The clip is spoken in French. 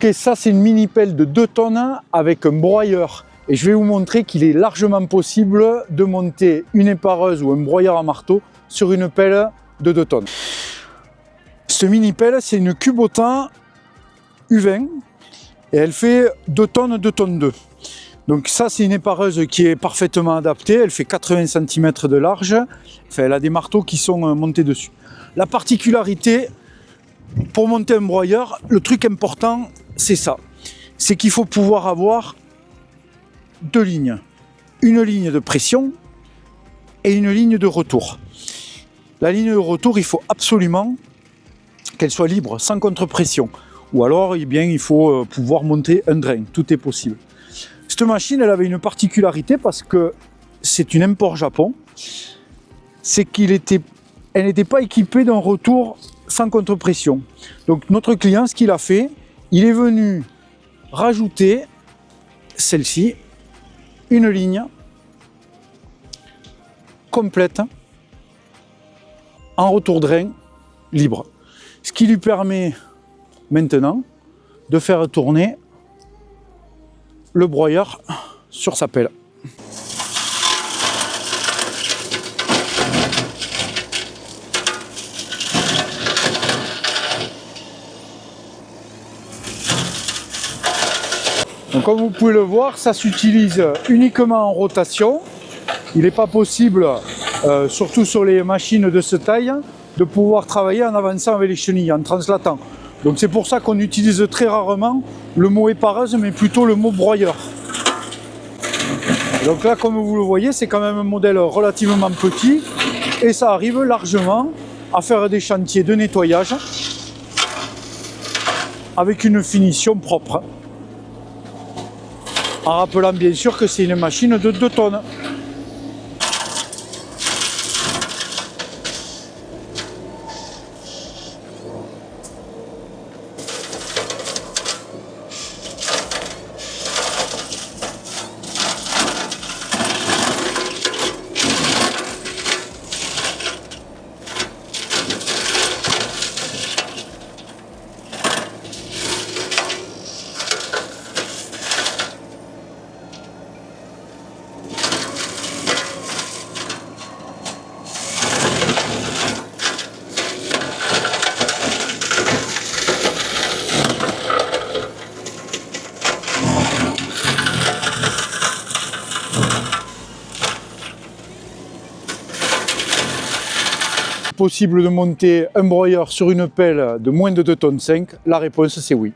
Ok, ça c'est une mini pelle de 2 tonnes avec un broyeur. Et je vais vous montrer qu'il est largement possible de monter une épareuse ou un broyeur à marteau sur une pelle de 2 tonnes. Cette mini pelle, c'est une Kubota U20 et elle fait 2 tonnes, 2 tonnes 2. Donc ça, c'est une épareuse qui est parfaitement adaptée. Elle fait 80 cm de large. Enfin, elle a des marteaux qui sont montés dessus. La particularité, pour monter un broyeur, le truc important, c'est ça. C'est qu'il faut pouvoir avoir 2 lignes. Une ligne de pression et une ligne de retour. La ligne de retour, il faut absolument qu'elle soit libre, sans contre-pression. Ou alors, eh bien, il faut pouvoir monter un drain. Tout est possible. Cette machine, elle avait une particularité parce que c'est une import Japon. C'est qu'elle n'était pas équipée d'un retour sans contre-pression. Donc notre client, ce qu'il a fait, il est venu rajouter celle-ci, une ligne complète en retour drain libre. Ce qui lui permet maintenant de faire tourner le broyeur sur sa pelle. Donc comme vous pouvez le voir, ça s'utilise uniquement en rotation. Il n'est pas possible, surtout sur les machines de cette taille, de pouvoir travailler en avançant avec les chenilles, en translatant. Donc c'est pour ça qu'on utilise très rarement le mot épareuse, mais plutôt le mot broyeur. Donc là, comme vous le voyez, c'est quand même un modèle relativement petit et ça arrive largement à faire des chantiers de nettoyage avec une finition propre. En rappelant bien sûr que c'est une machine de 2 tonnes. Possible de monter un broyeur sur une pelle de moins de 2,5 tonnes? La réponse c'est oui.